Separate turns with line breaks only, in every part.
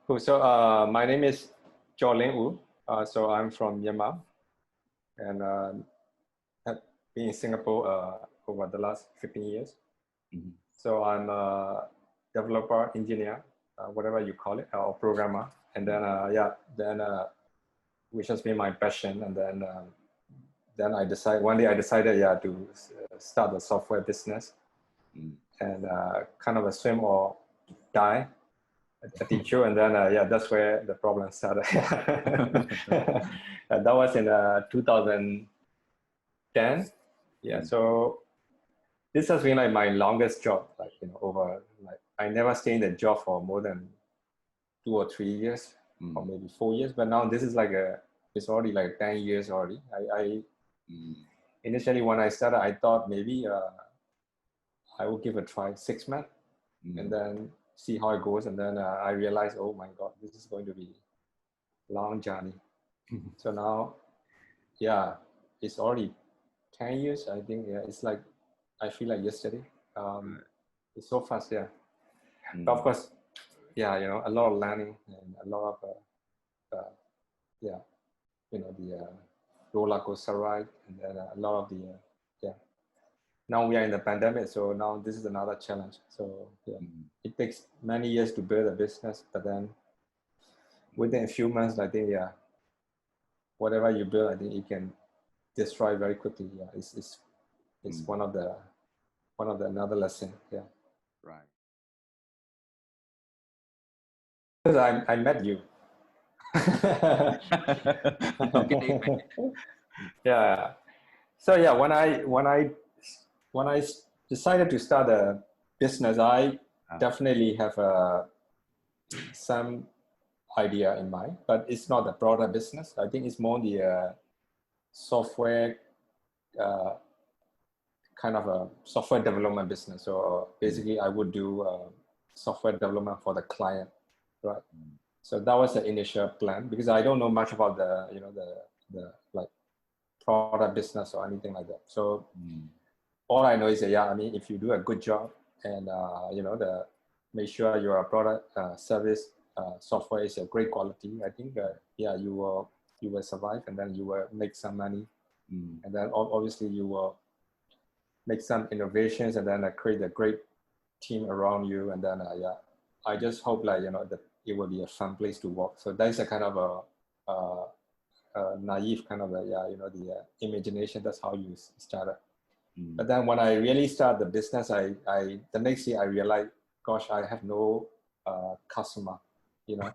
Cool. So my name is Kyaw Lin Oo. So I'm from Myanmar and have been in Singapore over the last 15 years.
Mm-hmm.
So I'm a developer, engineer, whatever you call it, or programmer. And then which has been my passion. And then one day I decided to start a software business and kind of a swim or die attitude, and then that's where the problem started. That was in 2010. So this has been like my longest job, I never stayed in the job for more than 2 or 3 years or maybe 4 years, but now this is it's already like 10 years already. Initially when I started, I thought maybe I will give a try 6 months and then see how it goes. And then I realized, oh my God, this is going to be a long journey. So now, it's already 10 years. I think, it's like, I feel like yesterday. It's so fast, But of course, a lot of learning and a lot of, the roller coaster ride, and then a lot of the, now we are in the pandemic, so now this is another challenge. So it takes many years to build a business, but then within a few months, I think whatever you build, I think it can destroy very quickly. It's one of the another lesson.
Right.
Because I met you.
Okay.
So when I decided to start a business, I definitely have some idea in mind, but it's not a broader business. I think it's more the software kind of a software development business. So basically, I would do software development for the client, right? So that was the initial plan, because I don't know much about the the like product business or anything like that. So all I know is that, I mean, if you do a good job and make sure your product service software is a great quality, I think you will survive, and then you will make some money, and then obviously you will make some innovations, and then create a great team around you, and then I just hope that it will be a fun place to work. So that's a kind of a naive kind of the imagination. That's how you started. But then when I really start the business, the next year I realized, gosh, I have no customer, and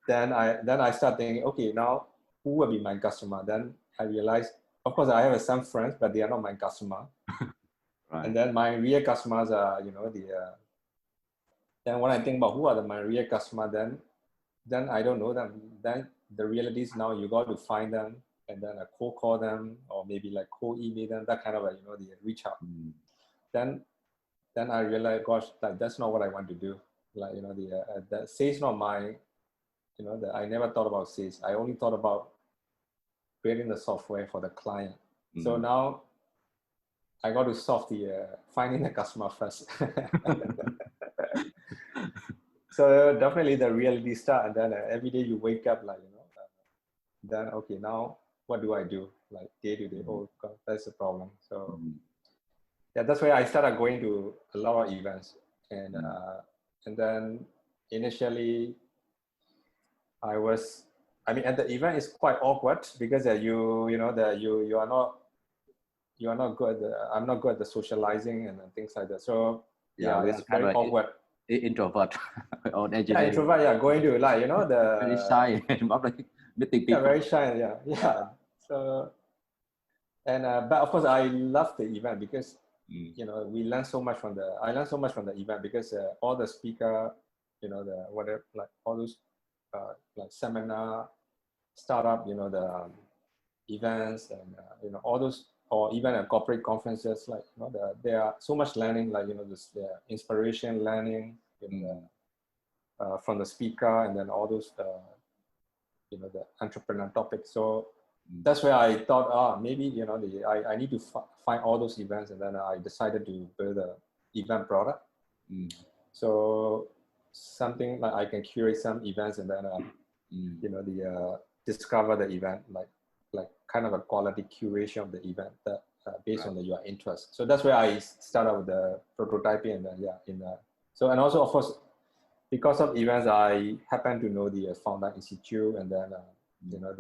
then I start thinking, okay, now who will be my customer? Then I realized, of course, I have some friends, but they are not my customer.
Right.
And then my real customers are, then when I think about who are my real customer, then I don't know them. Then the reality is now you got to find them, and then cold call them, or maybe like cold email them, that kind of the reach out. Then I realized, gosh, that's not what I want to do. The sales not my, I never thought about sales. I only thought about creating the software for the client. So now I got to solve the finding the customer first. So definitely the reality start, and then every day you wake up then okay, now what do I do day to day? Oh God, that's the problem. So that's why I started going to a lot of events, and then initially I mean, at the event it's quite awkward, because you are not good. I'm not good at the socializing and things like that. So it's very awkward.
Introvert or engineer.
Introvert. Going to the
very shy about meeting people.
Very shy. So and but of course I love the event, because we learn so much from I learned so much from the event, because all the speaker, the whatever, all those seminar, startup, the events, and all those, or even corporate conferences, there are so much learning, this inspiration learning from the speaker, and then all those the entrepreneur topics. So that's where I thought, maybe I need to find all those events, and then I decided to build a event product. So something like I can curate some events and then you know, discover the event, like kind of a quality curation of the event that based on your interest. So that's where I started with the prototyping, and then so, and also of course because of events I happen to know the Founder Institute, and then you know,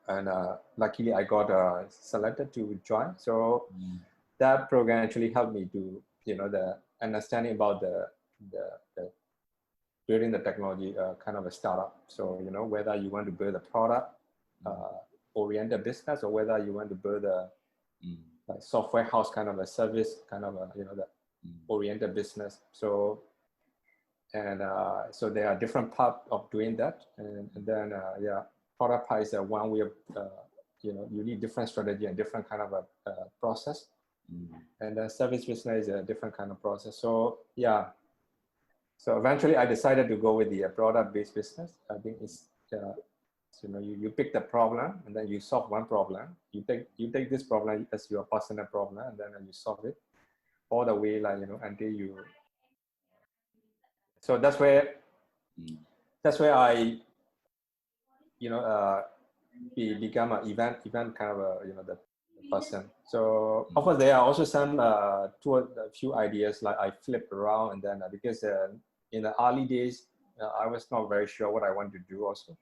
and luckily I got selected to join. So that program actually helped me to, you know, the understanding about the building the technology kind of a startup. So, you know, whether you want to build a product oriented business, or whether you want to build a like software house kind of a service kind of a, you know, the oriented business. So, and so there are different parts of doing that, and then product part is one way of you know, you need different strategy and different kind of a process, and then service business is a different kind of process. So so eventually I decided to go with the product-based business. I think it's you know, you pick the problem and then you solve one problem. You take this problem as your personal problem, and then you solve it all the way, like, you know, until you. So that's where I, you know, become an event kind of a, you know, the person. So of course there are also some toward a few ideas like I flip around, and then because in the early days I was not very sure what I want to do also.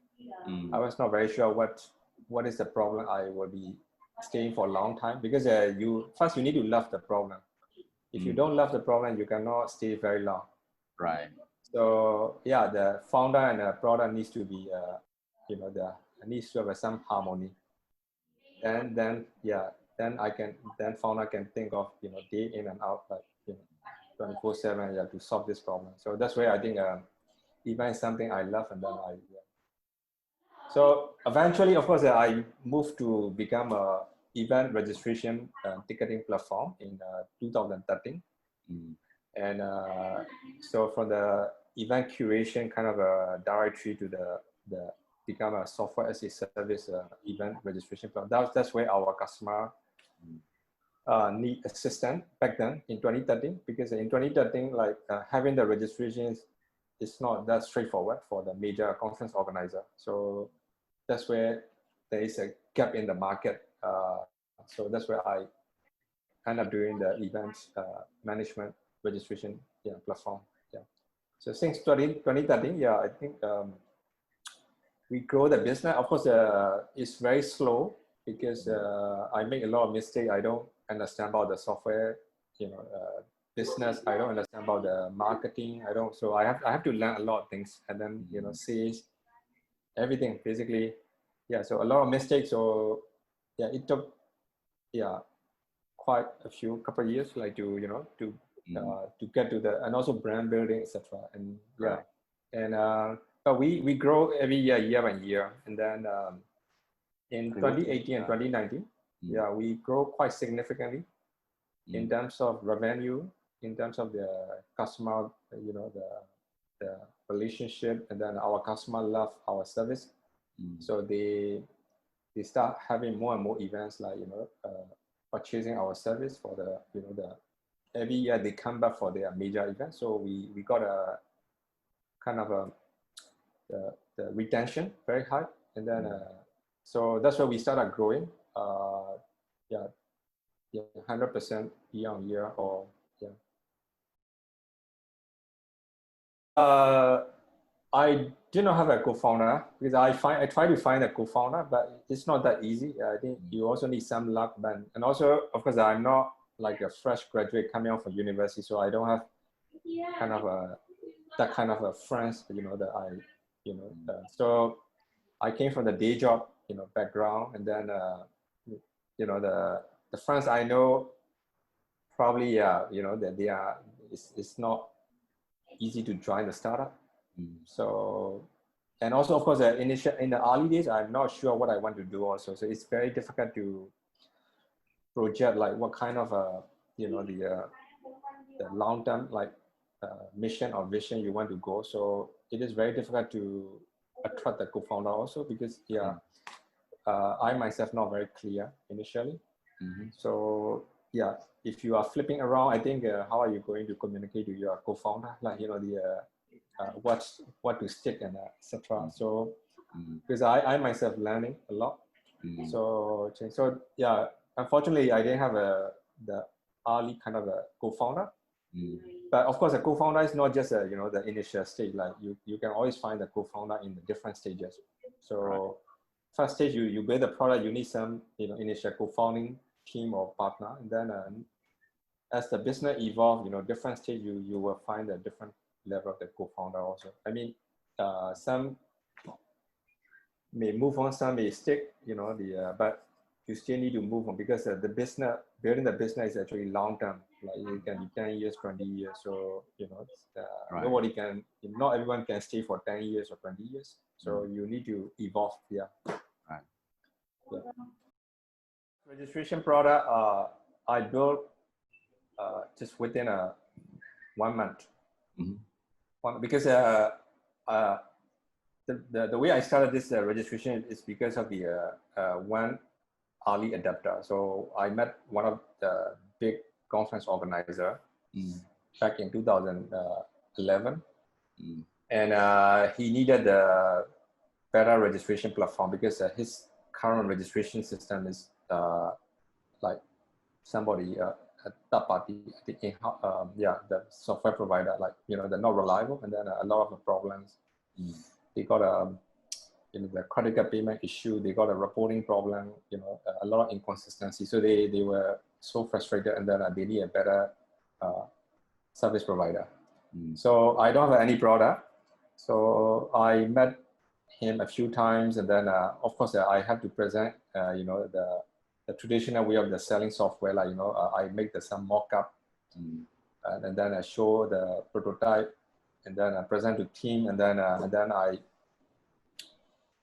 I was not very sure what is the problem I will be staying for a long time, because you need to love the problem. If you don't love the problem, you cannot stay very long.
Right.
So yeah, the founder and the product needs to be you know, needs to have some harmony. And then founder can think of, you know, day in and out, like, you know, 24/7 to solve this problem. So that's where I think event is something I love, and then so eventually, of course, I moved to become a event registration ticketing platform in 2013. And so from the event curation kind of a directory to the become a software as a service event registration platform. That's where our customer need assistance back then in 2013, because in 2013, like having the registration is not that straightforward for the major conference organizer. So that's where there is a gap in the market. So that's where I end up doing the events management registration platform. So since 2013, I think we grow the business. Of course, it's very slow because I make a lot of mistakes. I don't understand about the software, you know, business. I don't understand about the marketing. So I have to learn a lot of things, and then, you know, sales, everything basically. So a lot of mistakes. So it took quite a couple of years, like to, you know, to get to the, and also brand building, etc. And and but we grow every year by year, and then in 2018 and 2019, we grow quite significantly in terms of revenue, in terms of the customer, you know, the relationship, and then our customer love our service. So they start having more and more events, like, you know, purchasing our service for the, you know, every year they come back for their major events. So we got a kind of the retention very high, and then so that's where we started growing. 100% year on year, or I did not have a co-founder, because I try to find a co-founder, but it's not that easy. I think you also need some luck, and also, of course, I'm not like a fresh graduate coming out from university, so I don't have kind of that kind of a friends, you know, that I, you know, so I came from the day job, you know, background, and then you know, the friends I know probably, you know, that they are, it's not easy to join the startup. So, and also, of course, in the early days, I'm not sure what I want to do also. So it's very difficult to project like what kind of you know, the long-term, like mission or vision you want to go. So it is very difficult to attract the co-founder also, because I myself not very clear initially. So yeah, if you are flipping around, I think how are you going to communicate to your co-founder, like what to stick and etc. So because I myself learning a lot. So yeah, unfortunately I didn't have the early kind of a co-founder. But of course, a co-founder is not just the initial stage. Like you can always find a co-founder in the different stages. So first stage, you build the product, you need some initial co-founding team or partner, and then as the business evolve, different stage, you will find a different level of the co-founder also. I mean, some may move on, some may stick, but you still need to move on because the business, building the business is actually long term. Like it can be 10 years, 20 years. So, nobody can, not everyone can stay for 10 years or 20 years. So you need to evolve. Yeah.
Right.
Yeah. Registration product, I built just within 1 month. Because the way I started this registration is because of the one early adapter. So I met one of the big conference organizer back in 2011, and he needed a better registration platform because his current registration system is like somebody a third party, I think, the software provider, like they're not reliable, and then a lot of problems. They got the credit card payment issue, they got a reporting problem, a lot of inconsistency. So they were so frustrated, and then they need a better service provider. So I don't have any product. So I met him a few times, and then of course I have to present the traditional way of the selling software, like I make some mock-up, and then I show the prototype, and then I present to team, and then I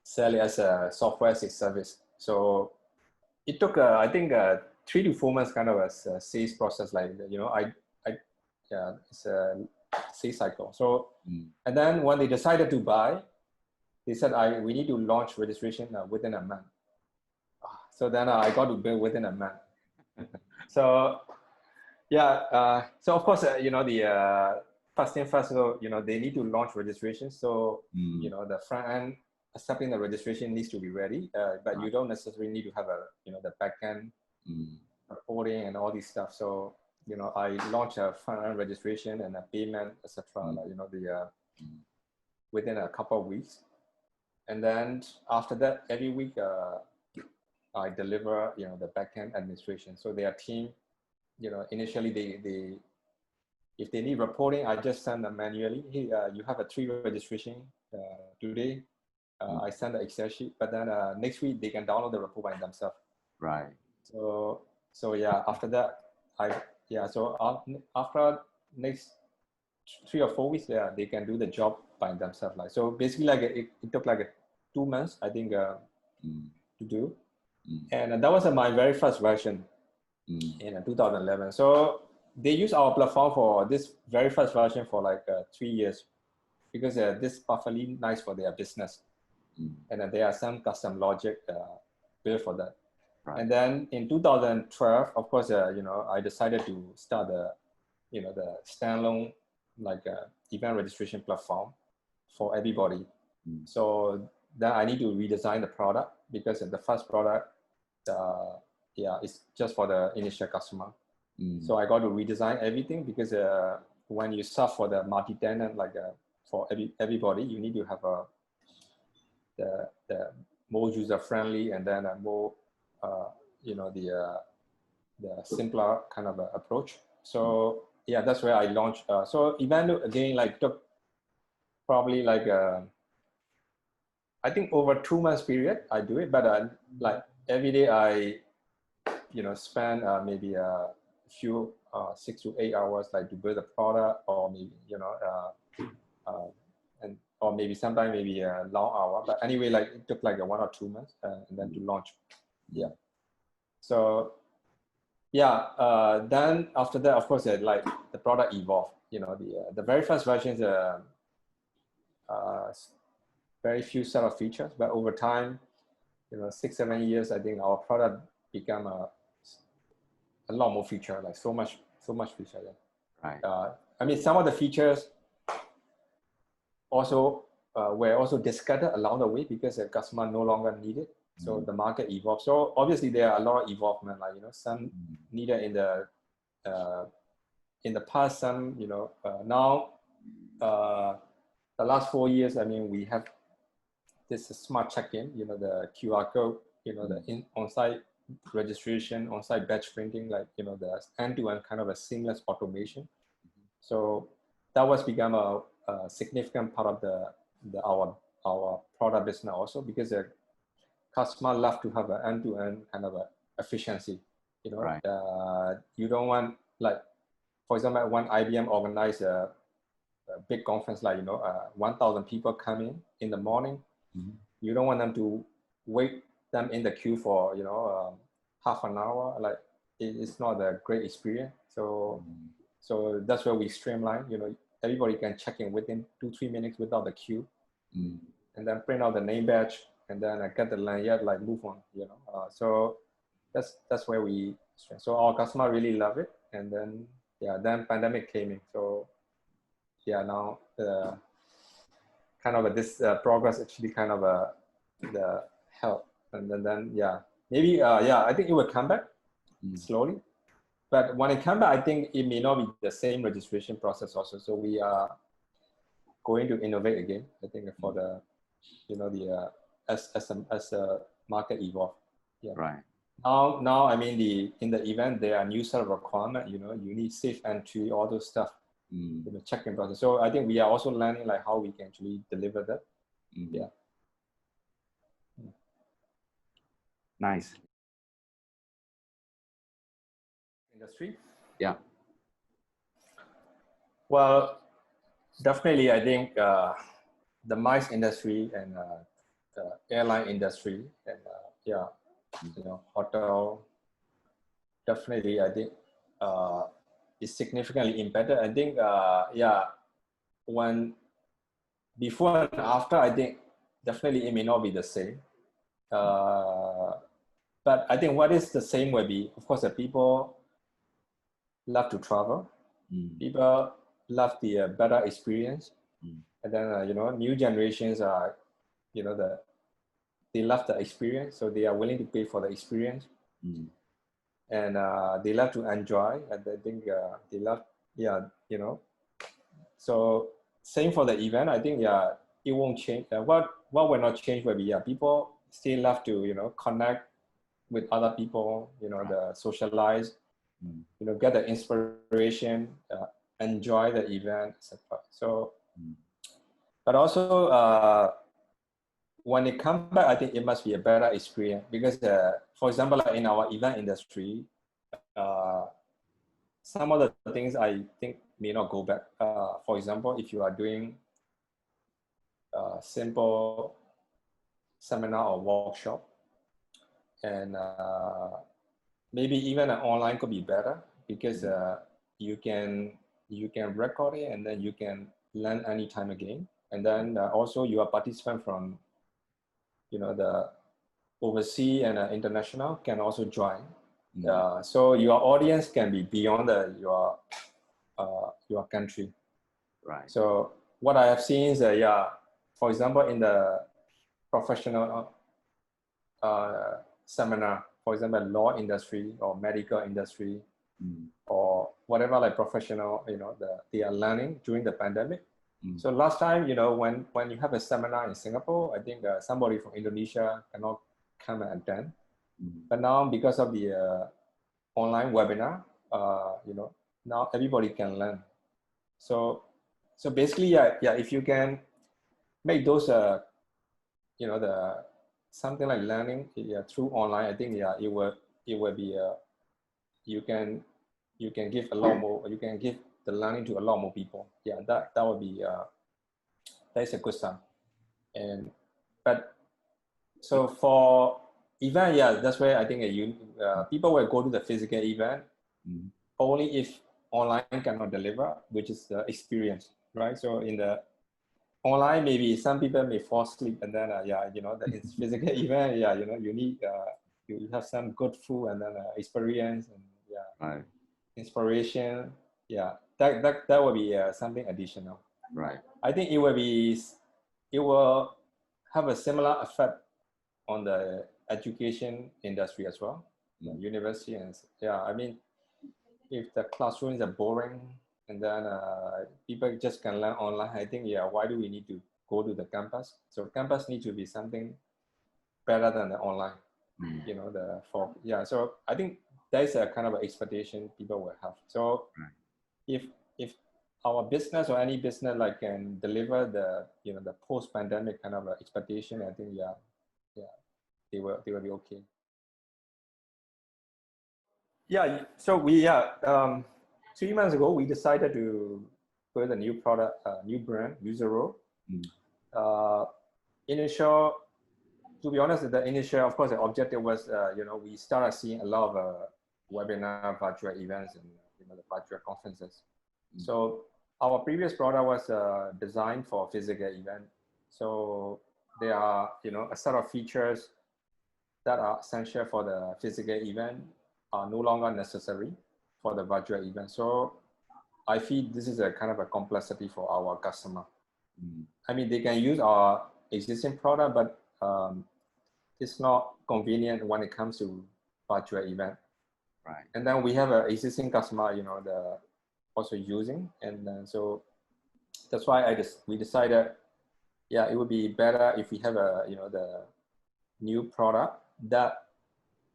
sell it as a software as a service. So it took I think 3 to 4 months kind of a sales process, like it's a sales cycle. So and then when they decided to buy, they said we need to launch registration within a month. So then I got to build within a month. So yeah, so of course the first thing first, so they need to launch registration. So the front end accepting the registration needs to be ready, but you don't necessarily need to have the back end reporting and all these stuff. So I launched a front end registration and a payment, etc. Within a couple of weeks, and then after that, every week I deliver the back end administration. So their team, initially they if they need reporting, I just send them manually. Hey, you have a 3 registration today. I send the Excel sheet, but then next week they can download the report by themselves.
Right.
So yeah, after that, so after next 3 or 4 weeks, they can do the job by themselves. Like, so basically, like it took like 2 months, I think, to do. And that was my very first version in 2011. So they use our platform for this very first version for like 3 years, because this is perfectly nice for their business. And then there are some custom logic built for that. Right. And then in 2012, of course, I decided to start the standalone event registration platform for everybody. So then I need to redesign the product, because the first product, it's just for the initial customer. So I got to redesign everything, because when you serve for the multi-tenant, for everybody, you need to have the more user-friendly, and then a more the simpler kind of approach. So yeah, that's where I launched. So event again took probably I think over 2 months period I do it, but every day I spend maybe a few 6 to 8 hours to build a product, or maybe or maybe sometimes maybe a long hour. But anyway, it took 1 or 2 months, and then to launch. Yeah. So yeah, then after that, of course, the product evolved. The very first version is very few set of features, but over time, 6, 7 years, I think our product become a a lot more feature, like so much feature. Yeah.
Right.
I mean, some of the features also were also discarded along the way because the customer no longer needed. So the market evolved. So obviously there are a lot of evolvement, like, you know, some needed in the past, some, you know, now the last 4 years, I mean, we have this smart check-in, you know, the QR code, you know, the on-site registration, on-site batch printing, like, you know, the end-to-end kind of a seamless automation. So that was become a significant part of our product business also, because the customer love to have an end-to-end kind of a efficiency. You know,
Right.
You don't want, like, for example, when IBM organized a big conference, like, you know, 1,000 people come in the morning. You don't want them to wait them in the queue for, you know, half an hour. Like, it's not a great experience. So that's where we streamline. You know, everybody can check in within 2-3 minutes without the queue, and then print out the name badge, and then get the lanyard, like, move on. You know, so that's where we. So our customer really love it, and then then pandemic came in. So now kind of this progress actually kind of the help, and then maybe I think it will come back slowly. But when it comes back, I think it may not be the same registration process also. So we are going to innovate again, I think, for the, you know, the as a market evolve. Yeah.
Right.
Now, I mean, in the event there are new set of requirement. You know, you need safe entry, all those stuff. You know, check-in process. So I think we are also learning, like, how we can actually deliver that. Yeah.
Nice.
Industry.
Yeah.
Well, definitely, I think the MICE industry and the airline industry and you know, hotel, definitely, I think is significantly impacted. I think when before and after, I think definitely it may not be the same. But I think what is the same will be, of course, the people love to travel. People love the better experience. And then, you know, new generations are, you know, they love the experience. So they are willing to pay for the experience. And they love to enjoy. And I think they love, you know. So same for the event. I think, it won't change. What will not change will be, people still love to, you know, connect with other people, you know, the socialize, you know, get the inspiration, enjoy the event, etc. So, but also when it comes back, I think it must be a better experience because, for example, like in our event industry, some of the things I think may not go back. For example, if you are doing simple seminar or workshop, and maybe even an online could be better because you can record it and then you can learn anytime again. And then also you are participant from, you know, the overseas and international can also join. So your audience can be beyond your country.
Right.
So what I have seen is for example, in the professional seminar, for example, law industry or medical industry, or whatever, like professional, you know, they are learning during the pandemic. So last time, you know, when you have a seminar in Singapore, I think somebody from Indonesia cannot come and attend. But now, because of the online webinar, you know, now everybody can learn. So basically, if you can make those, you know, the something like learning through online, I think it will be you can give a lot more. You can give the learning to a lot more people. Yeah, that would be that's a good sign. And but so for event, that's where I think people will go to the physical event only if online cannot deliver, which is the experience, right? So in the online, maybe some people may fall asleep, and then you know, the physical event, you know, you need you have some good food and then experience, and
Right.
inspiration. Yeah, that will be something additional.
Right.
I think it will have a similar effect on the education industry as well, the university. And yeah, I mean, if the classrooms are boring and then people just can learn online, I think, yeah, why do we need to go to the campus? So campus needs to be something better than the online, you know, so I think there's a kind of expectation people will have. So if our business or any business like can deliver the, you know, the post-pandemic kind of expectation, I think, yeah, they will be okay. Yeah, so 3 months ago, we decided to build a new product, new brand, Usero. Initial, to be honest, the initial, of course, the objective was, you know, we started seeing a lot of webinar, virtual events, and you know, the virtual conferences. So our previous product was designed for physical event. So there are, you know, a set of features that are essential for the physical event are no longer necessary for the virtual event. So I feel this is a kind of a complexity for our customer. I mean, they can use our existing product, but it's not convenient when it comes to virtual event.
Right.
And then we have an existing customer, you know, the also using, and then so that's why we decided, yeah, it would be better if we have a, you know, the new product that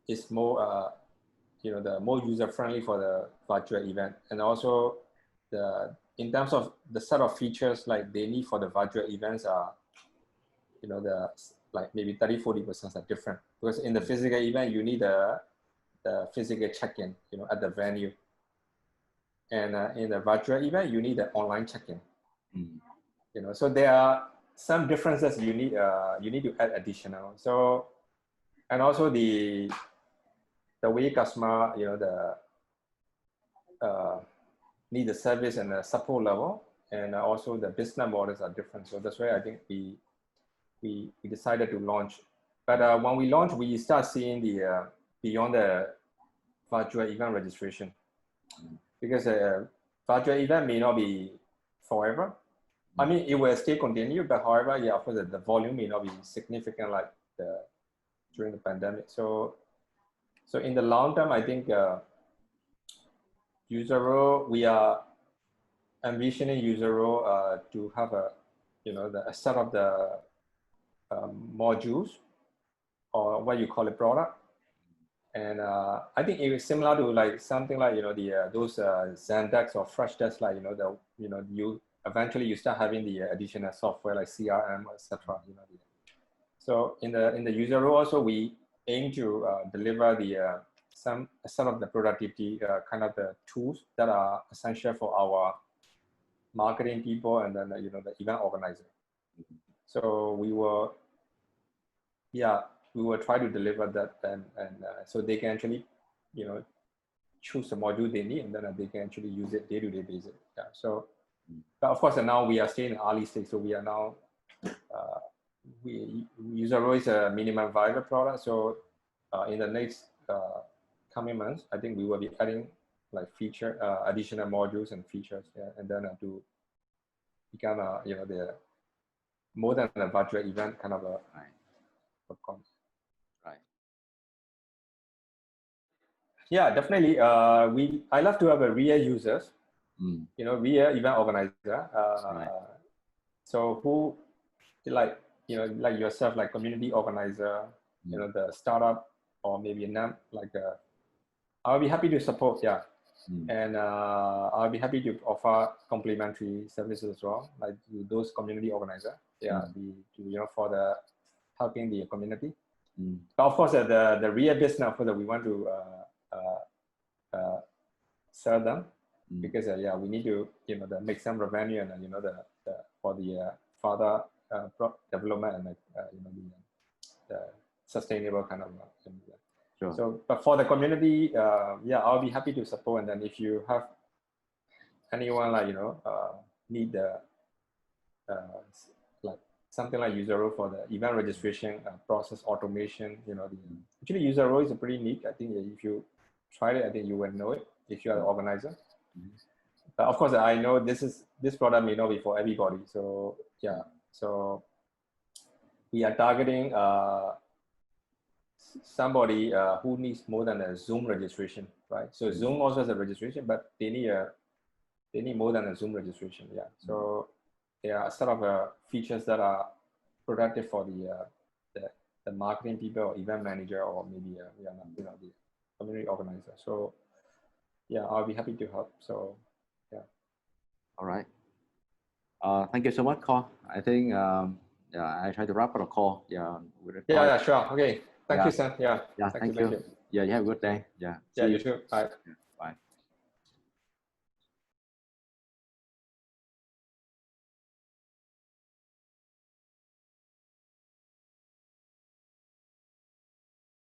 is more you know, the more user friendly for the virtual event, and also in terms of the set of features like they need for the virtual events are, you know, like maybe 30-40% are different, because in the physical event you need the physical check-in, you know, at the venue, and in the virtual event you need the online check-in. You know, so there are some differences you need to add additional. So, and also the way customer, you know, need the service and the support level, and also the business models are different. So that's why I think we decided to launch. But when we launch, we start seeing the beyond the virtual event registration, because a virtual event may not be forever. I mean, it will still continue, but however, yeah, of course, the volume may not be significant like during the pandemic. So in the long term, I think Usero, we are envisioning Usero to have a, you know, a set of the modules, or what you call a product. And I think it is similar to like something like, you know, those Zendesk or Freshdesk, like, you know, you eventually you start having the additional software like CRM, etc. You know, so in the user role also, we aim to deliver the some set of the productivity kind of the tools that are essential for our marketing people, and then you know, the event organizer. So we will try to deliver that, and so they can actually, you know, choose the module they need, and then they can actually use it day-to-day basis. Yeah. So, but of course, now we are still in early stage. So we are now, Usero is a minimum viable product. So in the next coming months, I think we will be adding like additional modules and features, yeah, and then to become you know, the more than a virtual event kind of a concept.
Right.
Yeah, definitely. I love to have a real users, you know, real event organizer.
Right.
So who, like, you know, like yourself, like community organizer, you know, the startup, or maybe I'll be happy to support. Yeah. And I'll be happy to offer complimentary services as well, like those community organizer. Yeah, you know, for the helping the community. But of course, the real business, of course, we want to sell them, because yeah, we need to, you know, make some revenue, and you know, for the further development, and you know, the sustainable kind of
Sure.
So, but for the community, yeah, I'll be happy to support. And then if you have anyone, like, you know, need the like something like Usero for the event registration process automation, you know, actually Usero is a pretty neat. I think if you tried it, I think you will know it if you are the organizer.
Mhm.
Of course, I know this product may not be for everybody. So yeah, so we are targeting somebody who needs more than a Zoom registration, right? So Zoom also has a registration, but they need more than a Zoom registration. Yeah. So there are sort of features that are productive for the marketing people or event manager or maybe the community organizer. So yeah, I'll be happy to help. So yeah.
All right. Thank you so much, Kyaw. I think yeah, I try to wrap up the call. Yeah, with the
Yeah,
call.
yeah, sure. Okay. Thank
Yeah,
you, Sam. Yeah.
yeah.
Thank you.
Thank
Thank
you.
you.
Yeah, you have a good day. Yeah.
Yeah,
See
you
you.
too. Bye.